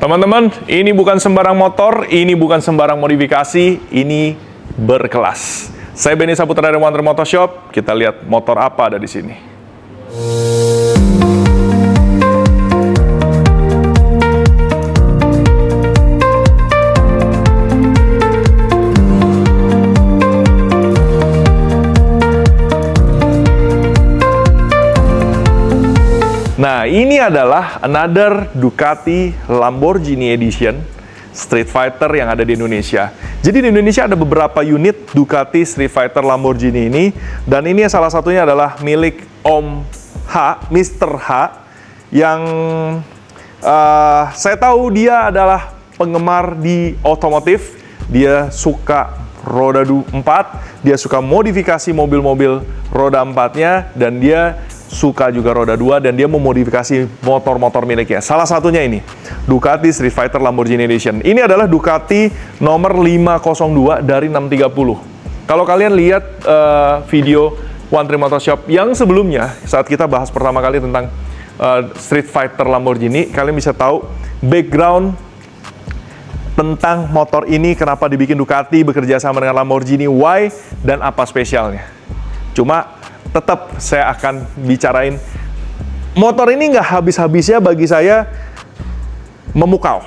Teman-teman, ini bukan sembarang motor, ini bukan sembarang modifikasi, ini berkelas. Saya Benny Saputra dari Wonder Motor Shop. Kita lihat motor apa ada di sini. Nah, ini adalah another Ducati Lamborghini Edition Street Fighter yang ada di Indonesia. Jadi di Indonesia ada beberapa unit Ducati Street Fighter Lamborghini ini, dan ini salah satunya adalah milik Om H, Mr. H, yang saya tahu dia adalah penggemar di otomotif. Dia suka roda 4, dia suka modifikasi mobil-mobil roda 4-nya, dan dia suka juga roda 2, dan dia memodifikasi motor-motor miliknya. Salah satunya ini, Ducati Street Fighter Lamborghini Edition. Ini adalah Ducati nomor 502 dari 630. Kalau kalian lihat video One Tree Motor Shop yang sebelumnya, saat kita bahas pertama kali tentang Street Fighter Lamborghini, kalian bisa tahu background tentang motor ini, kenapa dibikin Ducati, bekerja sama dengan Lamborghini, why, dan apa spesialnya. Cuma tetap saya akan bicarain motor ini nggak habis-habisnya bagi saya memukau.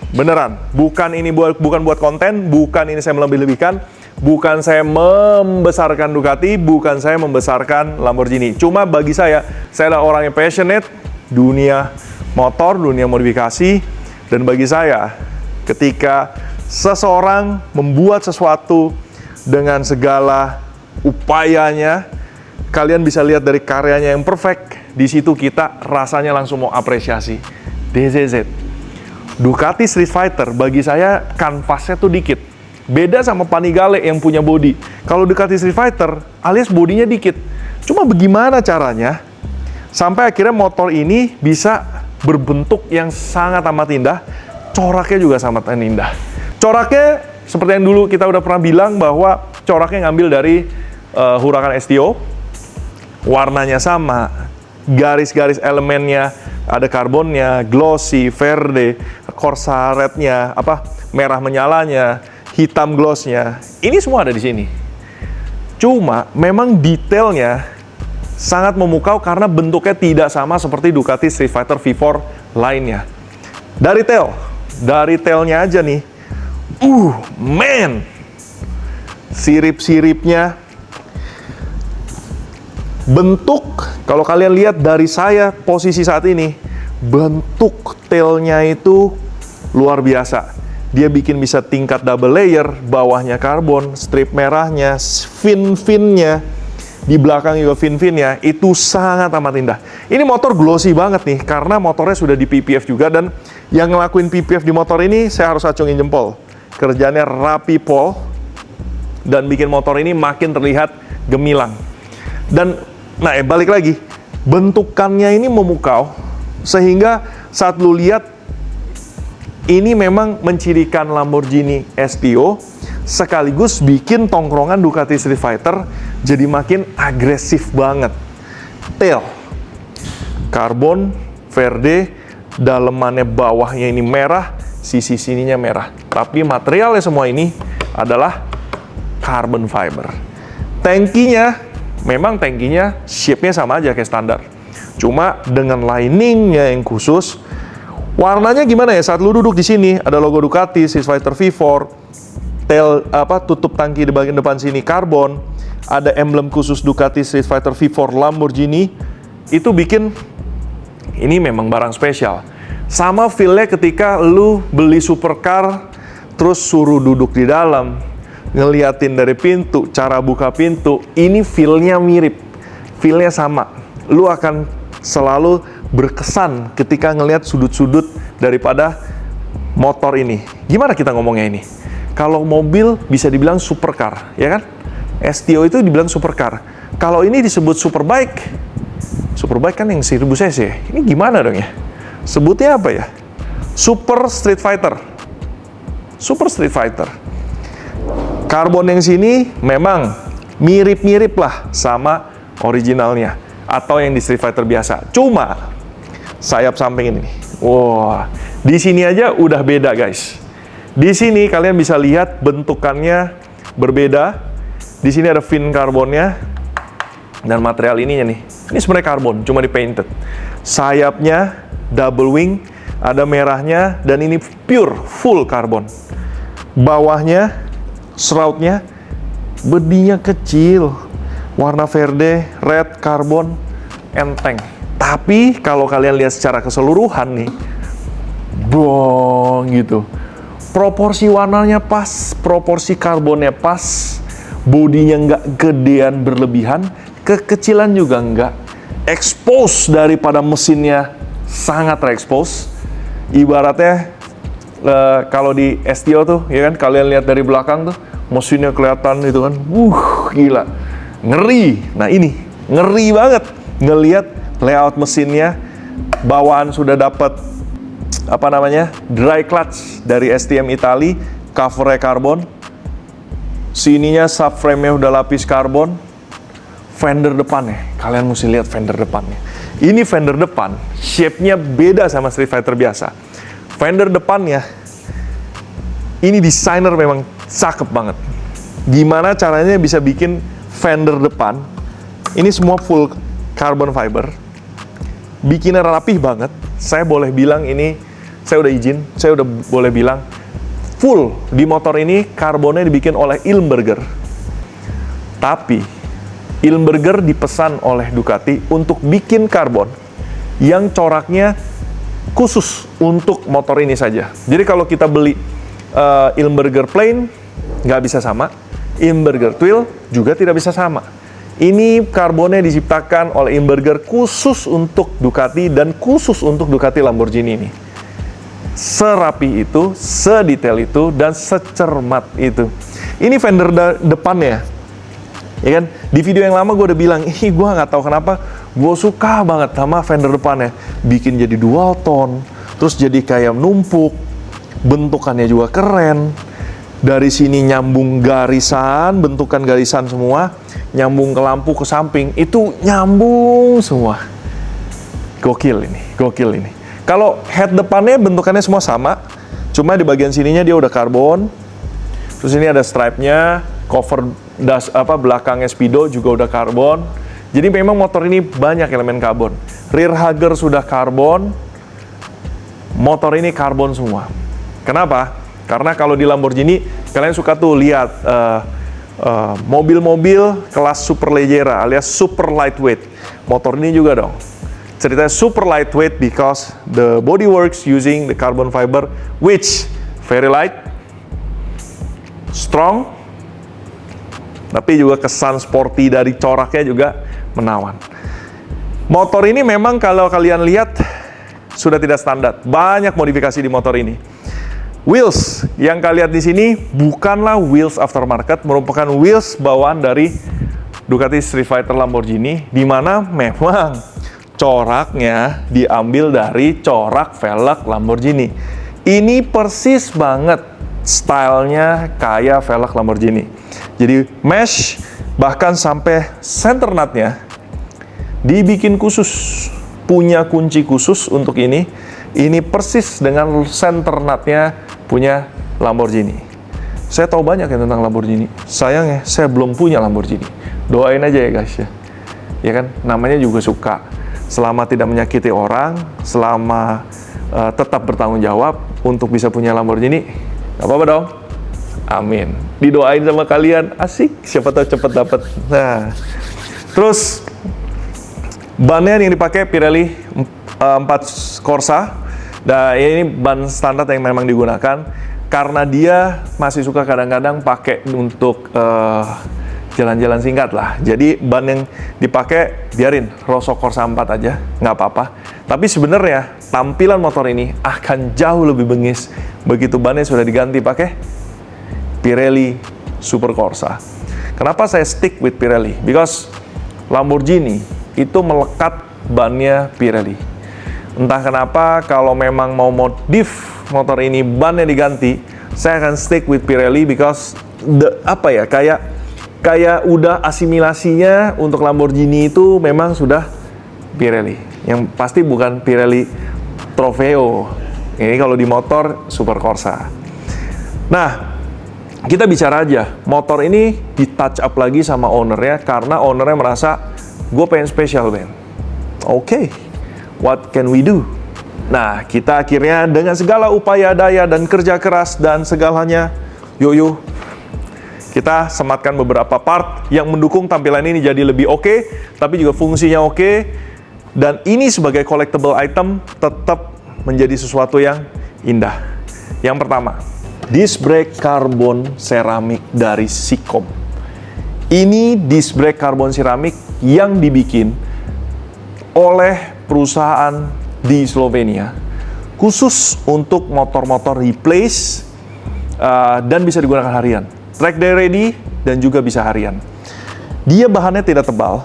Beneran, bukan buat konten, bukan ini saya melebih-lebihkan, bukan saya membesarkan Ducati, bukan saya membesarkan Lamborghini. Cuma bagi saya adalah orang yang passionate dunia motor, dunia modifikasi, dan bagi saya ketika seseorang membuat sesuatu dengan segala upayanya, kalian bisa lihat dari karyanya yang perfect, di situ kita rasanya langsung mau apresiasi. DZZ. Ducati Street Fighter bagi saya kanvasnya tuh dikit. Beda sama Panigale yang punya body. Kalau Ducati Street Fighter alias bodinya dikit. Cuma bagaimana caranya sampai akhirnya motor ini bisa berbentuk yang sangat amat indah, coraknya juga sangat indah. Coraknya seperti yang dulu kita udah pernah bilang bahwa coraknya ngambil dari Huracan STO. Warnanya sama, garis-garis elemennya ada karbonnya, glossy, verde, Corsa rednya, merah menyalanya, hitam glossnya. Ini semua ada di sini. Cuma memang detailnya sangat memukau karena bentuknya tidak sama seperti Ducati Street Fighter V4 lainnya. Dari tailnya aja nih, man, sirip-siripnya. Bentuk, kalau kalian lihat dari saya posisi saat ini, bentuk tailnya itu luar biasa. Dia bikin bisa tingkat double layer, bawahnya karbon, strip merahnya, fin-finnya, di belakang juga fin-finnya, itu sangat amat indah. Ini motor glossy banget nih, karena motornya sudah di PPF juga, dan yang ngelakuin PPF di motor ini, saya harus acungin jempol. Kerjanya rapi pol, dan bikin motor ini makin terlihat gemilang. Dan balik lagi, bentukannya ini memukau, sehingga saat lu lihat, ini memang mencirikan Lamborghini STO, sekaligus bikin tongkrongan Ducati Street Fighter jadi makin agresif banget. Tail, karbon, verde, dalemannya bawahnya ini merah, sisi sininya merah. Tapi materialnya semua ini adalah carbon fiber. Memang tankinya shape-nya sama aja kayak standar. Cuma dengan lining-nya yang khusus. Warnanya gimana ya? Saat lu duduk di sini ada logo Ducati Street Fighter V4, tail tutup tangki di bagian depan sini karbon, ada emblem khusus Ducati Street Fighter V4 Lamborghini. Itu bikin ini memang barang spesial. Sama feel-nya ketika lu beli supercar terus suruh duduk di dalam, ngeliatin dari pintu, cara buka pintu, ini feel-nya mirip, feel-nya sama. Lu akan selalu berkesan ketika ngelihat sudut-sudut daripada motor ini. Gimana kita ngomongnya ini? Kalau mobil bisa dibilang supercar, ya kan? STO itu dibilang supercar. Kalau ini disebut superbike, superbike kan yang 1000 cc. Ini gimana dong ya? Sebutnya apa ya? Super Street Fighter. Super Street Fighter. Karbon yang sini memang mirip-mirip lah sama originalnya atau yang di Street Fighter biasa. Cuma sayap samping ini, wah, Di sini aja udah beda guys. Di sini kalian bisa lihat bentukannya berbeda. Di sini ada fin karbonnya dan material ininya nih. Ini sebenarnya karbon, cuma di painted. Sayapnya double wing, ada merahnya dan ini pure full karbon. Bawahnya, shroudnya, bedinya kecil, warna verde, red, karbon, enteng. Tapi kalau kalian lihat secara keseluruhan nih, bong gitu. Proporsi warnanya pas, proporsi karbonnya pas, bodinya nggak gedean berlebihan, kekecilan juga nggak. Expose daripada mesinnya sangat terekspos. Ibaratnya kalau di STO tuh, ya kan, kalian lihat dari belakang tuh, mesinnya kelihatan itu kan, gila, ngeri. Nah ini ngeri banget ngelihat layout mesinnya. Bawaan sudah dapat apa namanya, dry clutch dari STM Italy, covernya karbon, sininya subframe-nya udah lapis karbon. Fender depannya, kalian mesti lihat fender depannya. Ini fender depan, shape-nya beda sama Street Fighter biasa. Fender depannya, ini desainer memang cakep banget. Gimana caranya bisa bikin fender depan, ini semua full carbon fiber, bikinnya rapih banget. Saya boleh bilang ini, saya udah izin, saya udah boleh bilang, full di motor ini karbonnya dibikin oleh Ilmberger. Tapi Ilmberger dipesan oleh Ducati untuk bikin karbon yang coraknya khusus untuk motor ini saja. Jadi kalau kita beli Ilmberger plain, nggak bisa sama. Ilmberger twill juga tidak bisa sama. Ini karbonnya diciptakan oleh Ilmberger khusus untuk Ducati dan khusus untuk Ducati Lamborghini ini. Serapi itu, sedetail itu, dan secermat itu. Ini fender depannya. Ya kan? Di video yang lama gue udah bilang, gue nggak tahu kenapa gue suka banget sama fender depannya. Bikin jadi dual tone, terus jadi kayak numpuk, bentukannya juga keren. Dari sini nyambung garisan, bentukan garisan semua, nyambung ke lampu ke samping, itu nyambung semua. Gokil ini, gokil ini. Kalau head depannya bentukannya semua sama, cuma di bagian sininya dia udah karbon. Terus ini ada stripe-nya, cover belakangnya Speedo juga udah karbon. Jadi memang motor ini banyak elemen karbon. Rear hugger sudah karbon. Motor ini karbon semua. Kenapa? Karena kalau di Lamborghini kalian suka tuh lihat mobil-mobil kelas superleggera alias super lightweight. Motor ini juga dong. Ceritanya super lightweight because the body works using the carbon fiber which very light, strong, tapi juga kesan sporty dari coraknya juga menawan. Motor ini memang kalau kalian lihat sudah tidak standar. Banyak modifikasi di motor ini. Wheels yang kalian lihat di sini bukanlah wheels aftermarket, merupakan wheels bawaan dari Ducati Street Fighter Lamborghini, di mana memang coraknya diambil dari corak velg Lamborghini. Ini persis banget stylenya kayak velg Lamborghini. Jadi mesh, bahkan sampai center nutnya dibikin khusus, punya kunci khusus untuk ini. Ini persis dengan center nutnya punya Lamborghini. Saya tahu banyak ya tentang Lamborghini. Sayangnya saya belum punya Lamborghini. Doain aja ya guys ya. Ya kan, namanya juga suka. Selama tidak menyakiti orang, selama tetap bertanggung jawab untuk bisa punya Lamborghini, gak apa-apa dong. Amin. Didoain sama kalian, asik. Siapa tahu cepet dapat. Nah, terus bannya yang dipakai Pirelli 4 Corsa. Nah, ini ban standar yang memang digunakan karena dia masih suka kadang-kadang pakai untuk jalan-jalan singkat lah. Jadi ban yang dipakai biarin Rosso Corsa 4 aja, nggak apa-apa. Tapi sebenarnya tampilan motor ini akan jauh lebih bengis begitu bannya sudah diganti pakai Pirelli Super Corsa. Kenapa saya stick with Pirelli? Because Lamborghini itu melekat bannya Pirelli. Entah kenapa kalau memang mau modif motor ini bannya diganti, saya akan stick with Pirelli because kayak udah asimilasinya untuk Lamborghini itu memang sudah Pirelli. Yang pasti bukan Pirelli Trofeo, Ini kalau di motor Super Corsa. Nah, kita bicara aja, motor ini di touch up lagi sama ownernya karena ownernya merasa gue pengen spesial, Ben. Oke, what can we do? Nah, kita akhirnya dengan segala upaya daya dan kerja keras dan segalanya, kita sematkan beberapa part yang mendukung tampilan ini jadi lebih oke, tapi juga fungsinya oke. Dan ini sebagai collectible item tetap menjadi sesuatu yang indah. Yang pertama, disc brake karbon seramik dari Sikom. Ini disc brake karbon seramik yang dibikin oleh perusahaan di Slovenia khusus untuk motor-motor replace dan bisa digunakan harian. Track day ready dan juga bisa harian. Dia bahannya tidak tebal,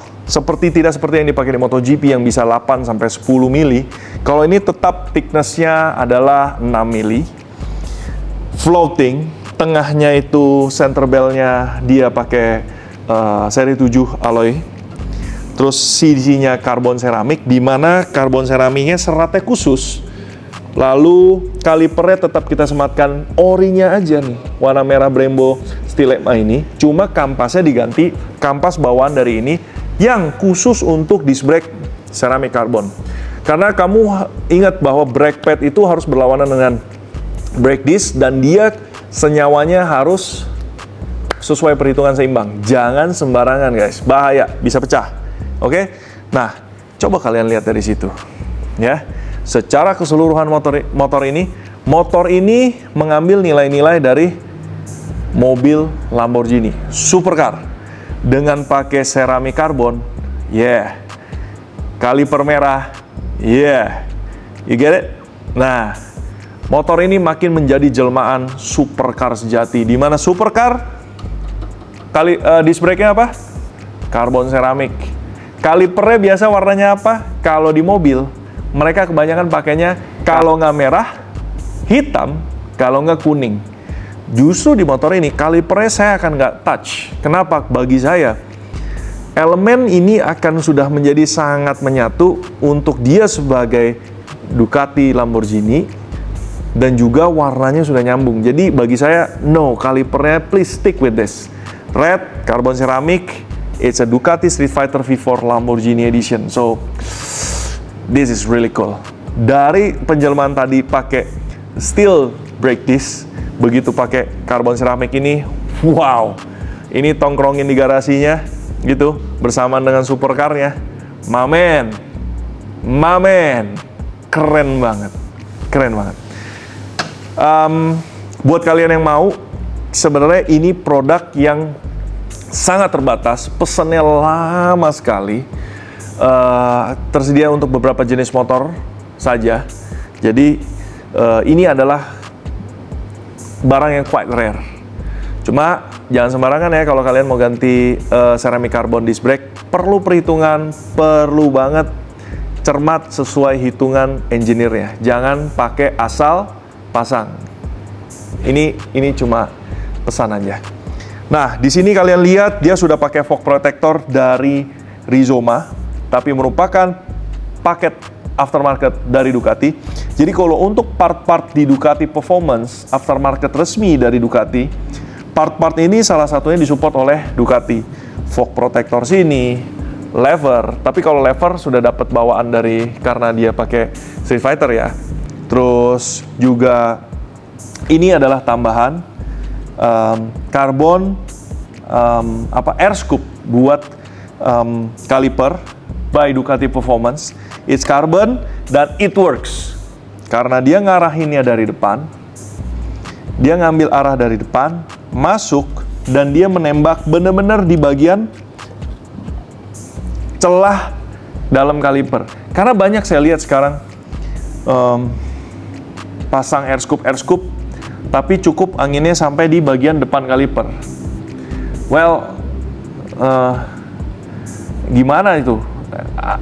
tidak seperti yang dipakai di MotoGP yang bisa 8 sampai 10 mili. Kalau ini tetap thickness-nya adalah 6 mili. Floating, tengahnya itu center bell-nya dia pakai seri 7 alloy. Terus sisinya karbon seramik, di mana karbon seramiknya seratnya khusus. Lalu kalipernya tetap kita sematkan orinya aja nih, warna merah Brembo Stilema ini. Cuma kampasnya diganti kampas bawaan dari ini yang khusus untuk disc brake seramik karbon. Karena kamu ingat bahwa brake pad itu harus berlawanan dengan brake disc dan dia senyawanya harus sesuai perhitungan seimbang. Jangan sembarangan guys, bahaya, bisa pecah. Oke? Nah, coba kalian lihat dari situ. Ya. Secara keseluruhan motor ini mengambil nilai-nilai dari mobil Lamborghini supercar dengan pakai seramik karbon, kaliper merah, you get it? Nah, motor ini makin menjadi jelmaan supercar sejati, di mana supercar disc brake-nya apa? Karbon seramik. Kalipernya biasa warnanya apa? Kalau di mobil mereka kebanyakan pakainya kalau nggak merah, hitam, kalau nggak kuning. Justru di motor ini, kalipernya saya akan nggak touch. Kenapa? Bagi saya, elemen ini akan sudah menjadi sangat menyatu untuk dia sebagai Ducati Lamborghini, dan juga warnanya sudah nyambung. Jadi bagi saya, no, kalipernya please stick with this. Red, carbon ceramic, it's a Ducati Street Fighter V4 Lamborghini Edition. So, this is really cool. Dari penjelmaan tadi pakai steel brake disc, begitu pakai karbon seramik ini, wow. Ini tongkrongin di garasinya, gitu, bersamaan dengan supercar-nya. Mamen, keren banget. Buat kalian yang mau, sebenarnya ini produk yang sangat terbatas, pesannya lama sekali. Tersedia untuk beberapa jenis motor saja. Jadi ini adalah barang yang quite rare. Cuma jangan sembarangan ya kalau kalian mau ganti ceramic carbon disc brake. Perlu perhitungan, perlu banget cermat sesuai hitungan engineer-nya. Jangan pakai asal pasang. Ini cuma pesan aja. Nah, di sini kalian lihat dia sudah pakai fog protector dari Rizoma, tapi merupakan paket aftermarket dari Ducati. Jadi kalau untuk part-part di Ducati Performance, aftermarket resmi dari Ducati, part-part ini salah satunya disupport oleh Ducati. Fog protector sini, lever, tapi kalau lever sudah dapat bawaan dari, karena dia pakai Street Fighter ya. Terus juga ini adalah tambahan karbon air scoop buat kaliper by Ducati Performance. It's carbon dan it works. Karena dia ngarahinnya dari depan, dia ngambil arah dari depan, masuk, dan dia menembak benar-benar di bagian celah dalam kaliper. Karena banyak saya lihat sekarang pasang air scoop, tapi cukup anginnya sampai di bagian depan kaliper. Well, gimana itu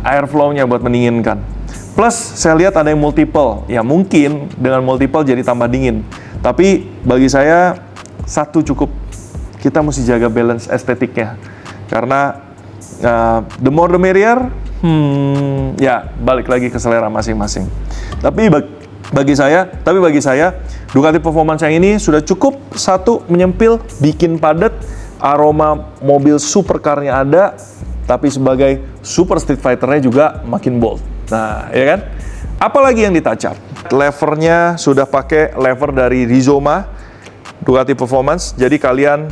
airflow-nya buat mendinginkan? Plus saya lihat ada yang multiple, ya mungkin dengan multiple jadi tambah dingin. Tapi bagi saya satu cukup. Kita mesti jaga balance estetiknya, karena the more the merrier. Ya balik lagi ke selera masing-masing. Tapi bagi saya Ducati Performance yang ini sudah cukup. Satu, menyempil, bikin padat, aroma mobil supercar-nya ada, tapi sebagai super street fighter-nya juga makin bold. Nah, ya kan? Apalagi yang ditacap? Levernya sudah pakai lever dari Rizoma Ducati Performance. Jadi kalian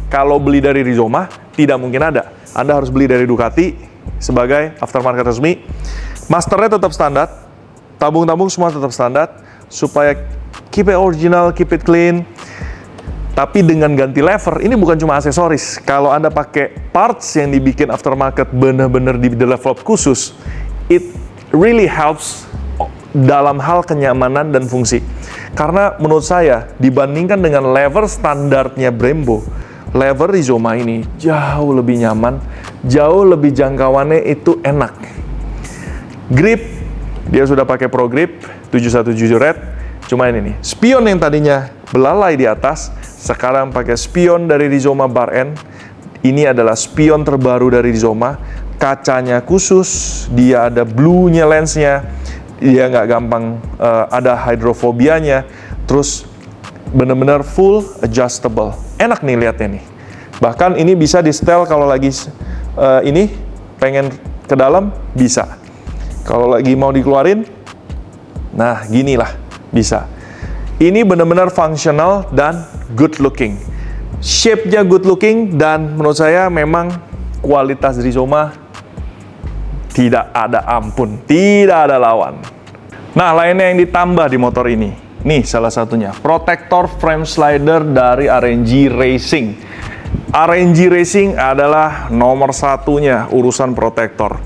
kalau beli dari Rizoma tidak mungkin ada. Anda harus beli dari Ducati sebagai aftermarket resmi. Masternya tetap standar, tabung-tabung semua tetap standar, supaya keep it original, keep it clean. Tapi dengan ganti lever, ini bukan cuma aksesoris. Kalau Anda pakai parts yang dibikin aftermarket benar-benar di-develop khusus, it really helps dalam hal kenyamanan dan fungsi. Karena menurut saya, dibandingkan dengan lever standarnya Brembo, lever Rizoma ini jauh lebih nyaman, jauh lebih jangkauannya itu enak. Grip, dia sudah pakai Pro Grip 717 Red. Cuma ini nih, spion yang tadinya belalai di atas, sekarang pakai spion dari Rizoma Bar N. Ini adalah spion terbaru dari Rizoma. Kacanya khusus, dia ada blue-nya lensnya, dia nggak gampang ada hidrofobianya. Terus benar-benar full adjustable. Enak nih lihatnya nih. Bahkan ini bisa di setel kalau lagi ini pengen ke dalam bisa. Kalau lagi mau dikeluarin, nah ginilah bisa. Ini benar-benar fungsional dan good looking. Shape-nya good looking dan menurut saya memang kualitas Rizoma tidak ada ampun, tidak ada lawan. Nah, lainnya yang ditambah di motor ini. Nih salah satunya, protektor frame slider dari RNG Racing. RNG Racing adalah nomor satunya urusan protektor.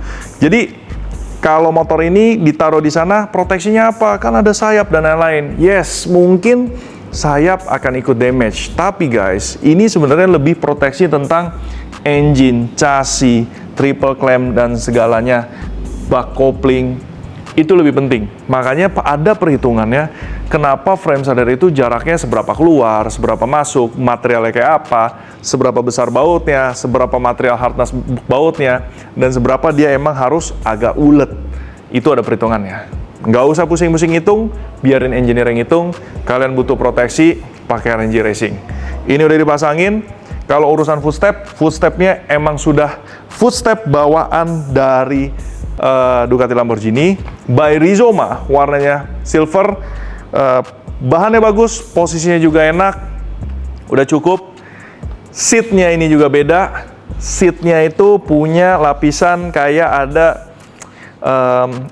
Jadi kalau motor ini ditaruh di sana, proteksinya apa? Kan ada sayap dan lain-lain. Yes, mungkin sayap akan ikut damage. Tapi guys, ini sebenarnya lebih proteksi tentang engine, chassis, triple clamp, dan segalanya. Bak kopling, itu lebih penting. Makanya ada perhitungannya, kenapa frame slider itu jaraknya seberapa keluar, seberapa masuk, materialnya kayak apa, seberapa besar bautnya, seberapa material hardness bautnya, dan seberapa dia emang harus agak ulet. Itu ada perhitungannya. Nggak usah pusing-pusing hitung, biarin engineer yang hitung. Kalian butuh proteksi, pakai RNG Racing. Ini udah dipasangin. Kalau urusan footstep-nya emang sudah footstep bawaan dari Ducati Lamborghini by Rizoma, warnanya silver, bahannya bagus, posisinya juga enak, udah cukup. Seatnya ini juga beda. Seatnya itu punya lapisan kayak ada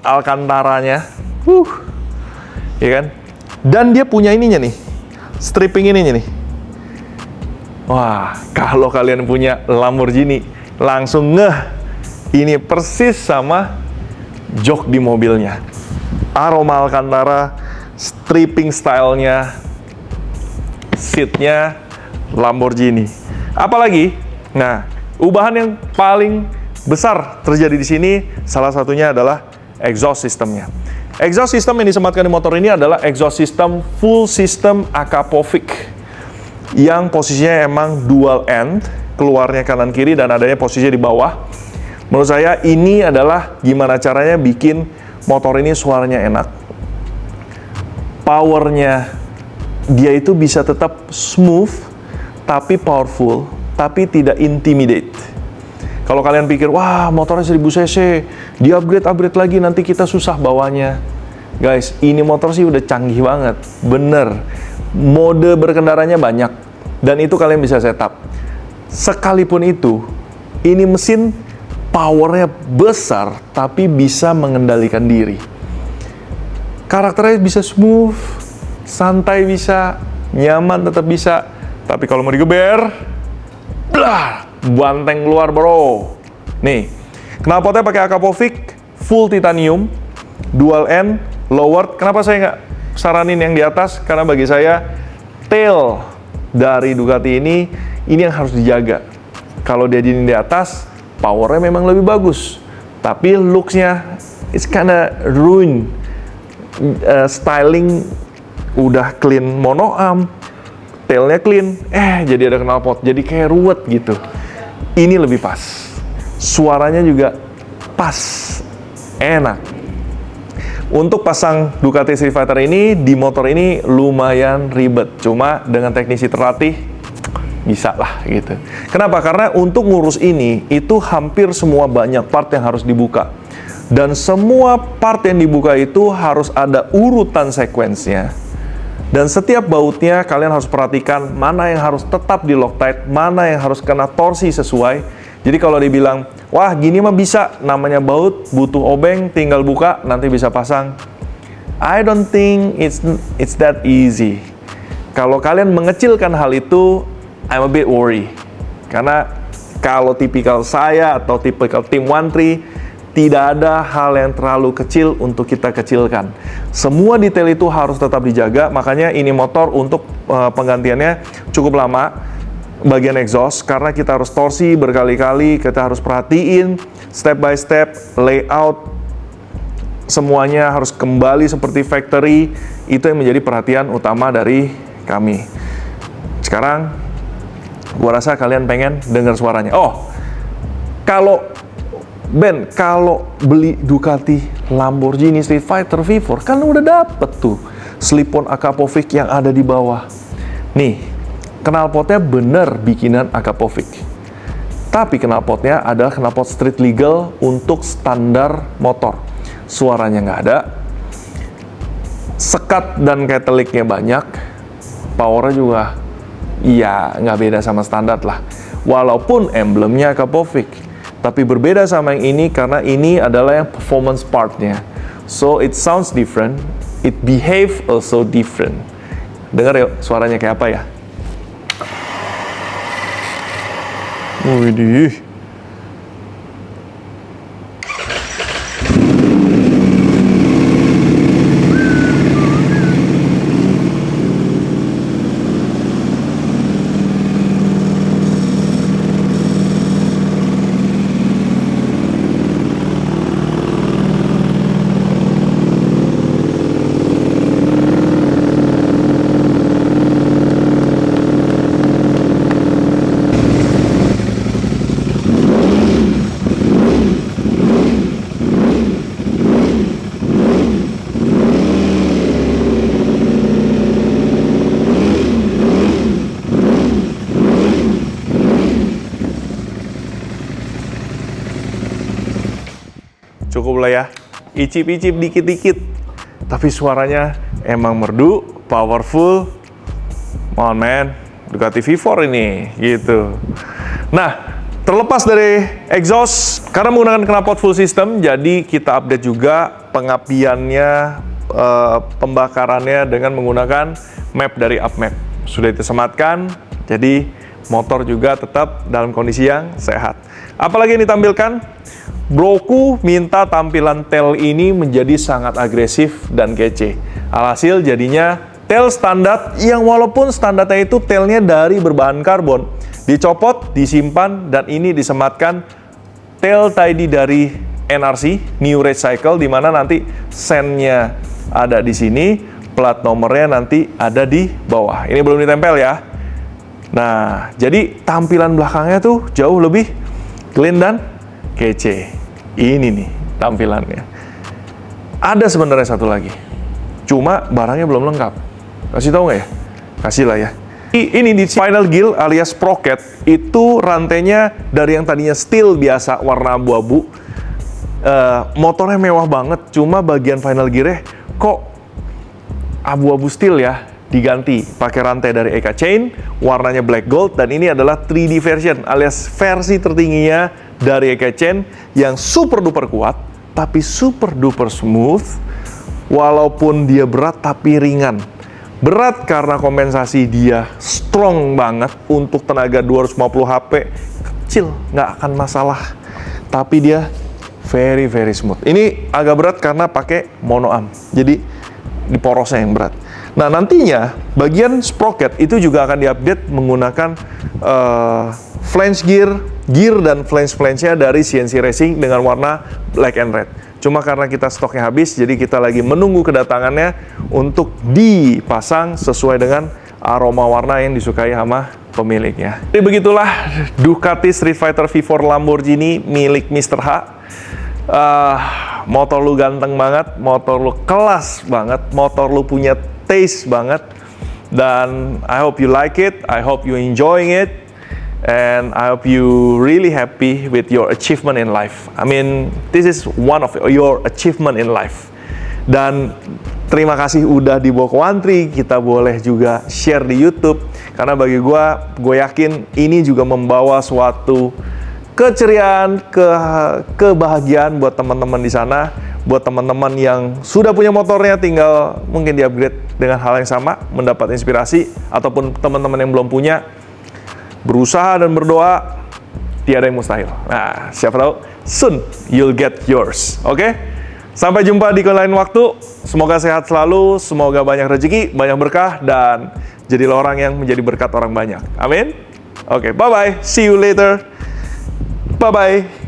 alcantaranya, ya kan? Dan dia punya ininya nih, stripping ininya nih. Wah, kalau kalian punya Lamborghini, langsung ngeh. Ini persis sama jok di mobilnya. Aroma Alcantara, stripping stylenya, seatnya Lamborghini. Apalagi, nah, ubahan yang paling besar terjadi di sini, salah satunya adalah exhaust systemnya. Exhaust system yang disematkan di motor ini adalah exhaust system full system Acapovic, yang posisinya emang dual end, keluarnya kanan kiri dan adanya posisinya di bawah. Menurut saya ini adalah gimana caranya bikin motor ini suaranya enak. Powernya dia itu bisa tetap smooth, tapi powerful, tapi tidak intimidate. Kalau kalian pikir, wah motornya 1000 cc, di upgrade lagi nanti kita susah bawanya. Guys, ini motor sih udah canggih banget, bener. Mode berkendaranya banyak, dan itu kalian bisa setup. Sekalipun itu, ini mesin powernya besar, tapi bisa mengendalikan diri. Karakternya bisa smooth, santai bisa, nyaman tetap bisa. Tapi kalau mau digeber, blah, banteng keluar bro. Nih, knalpotnya pakai Acapovic, full titanium, dual end, lowered. Kenapa saya nggak saranin yang di atas? Karena bagi saya, tail dari Ducati ini yang harus dijaga. Kalau dia di atas, powernya memang lebih bagus, tapi looks-nya it's kinda ruin. Styling udah clean monoarm, tailnya clean, jadi ada knalpot, jadi kayak ruwet gitu. Ini lebih pas, suaranya juga pas, enak. Untuk pasang Ducati Street Fighter ini di motor ini lumayan ribet, cuma dengan teknisi terlatih bisa lah gitu. Kenapa? Karena untuk ngurus ini itu hampir semua banyak part yang harus dibuka. Dan semua part yang dibuka itu harus ada urutan sekuensnya. Dan setiap bautnya kalian harus perhatikan mana yang harus tetap di Loctite, mana yang harus kena torsi sesuai. Jadi kalau dibilang, wah gini mah bisa, namanya baut, butuh obeng, tinggal buka, nanti bisa pasang. I don't think it's that easy. Kalau kalian mengecilkan hal itu, I'm a bit worry. Karena kalau tipikal saya atau tipikal tim 1-3, tidak ada hal yang terlalu kecil untuk kita kecilkan. Semua detail itu harus tetap dijaga, makanya ini motor untuk penggantiannya cukup lama. Bagian exhaust, karena kita harus torsi berkali-kali, kita harus perhatiin step by step, layout, semuanya harus kembali seperti factory. Itu yang menjadi perhatian utama dari kami. Sekarang, gua rasa kalian pengen dengar suaranya. Oh, kalau beli Ducati Lamborghini Street Fighter V4, kan udah dapet tuh slip-on Akapovic yang ada di bawah. Nih, knalpotnya bener bikinan Akapovic. Tapi knalpotnya adalah knalpot street legal untuk standar motor. Suaranya nggak ada. Sekat dan catalytic-nya banyak. Powernya juga, ya nggak beda sama standar lah. Walaupun emblemnya Akapovic. Tapi berbeda sama yang ini karena ini adalah yang performance part-nya. So it sounds different. It behave also different. Dengar yuk suaranya kayak apa ya? Widih. Cukup lah ya, icip-icip dikit-dikit. Tapi suaranya emang merdu, powerful. On man, Ducati V4 ini, gitu. Nah, terlepas dari exhaust, karena menggunakan knalpot full system, jadi kita update juga pengapiannya, pembakarannya dengan menggunakan map dari UpMap. Sudah disematkan, jadi motor juga tetap dalam kondisi yang sehat. Apalagi yang ditampilkan? Broku minta tampilan tail ini menjadi sangat agresif dan kece. Alhasil jadinya tail standar yang walaupun standarnya itu tailnya dari berbahan karbon. Dicopot, disimpan, dan ini disematkan tail tidy dari NRC, New Rage Cycle, di mana nanti sennya ada di sini, plat nomornya nanti ada di bawah. Ini belum ditempel ya. Nah, jadi tampilan belakangnya tuh jauh lebih clean dan kece. Ini nih tampilannya. Ada sebenarnya satu lagi, cuma barangnya belum lengkap. Kasih tahu nggak ya? Kasih lah ya. Ini di final gear alias sprocket itu rantainya dari yang tadinya steel biasa warna abu-abu. Motornya mewah banget, cuma bagian final gear-nya kok abu-abu steel ya. Diganti pakai rantai dari EK Chain, warnanya black gold, dan ini adalah 3D version alias versi tertingginya dari EK Chain yang super duper kuat, tapi super duper smooth. Walaupun dia berat tapi ringan. Berat karena kompensasi dia strong banget untuk tenaga 250 HP, kecil, nggak akan masalah. Tapi dia very smooth. Ini agak berat karena pakai mono arm, jadi di porosnya yang berat. Nah, nantinya bagian sprocket itu juga akan diupdate menggunakan flange gear dan flange-nya dari CNC Racing dengan warna black and red. Cuma karena kita stoknya habis, jadi kita lagi menunggu kedatangannya untuk dipasang sesuai dengan aroma warna yang disukai sama pemiliknya. Jadi begitulah Ducati Street Fighter V4 Lamborghini milik Mr. H. motor lu ganteng banget, motor lu kelas banget, motor lu punya taste banget. Dan I hope you like it, I hope you enjoying it, and I hope you really happy with your achievement in life. I mean, this is one of your achievement in life. Dan terima kasih udah dibawa ke Wantri, kita boleh juga share di YouTube. Karena bagi gue yakin ini juga membawa suatu keceriaan, kebahagiaan buat teman-teman di sana. Buat teman-teman yang sudah punya motornya, tinggal mungkin di-upgrade dengan hal yang sama, mendapat inspirasi. Ataupun teman-teman yang belum punya, berusaha dan berdoa, tiada yang mustahil. Nah, siapa tahu, soon you'll get yours. Oke? Sampai jumpa di lain waktu. Semoga sehat selalu, semoga banyak rezeki, banyak berkah, dan jadilah orang yang menjadi berkat orang banyak. Amin. Oke, bye-bye. See you later. Bye-bye.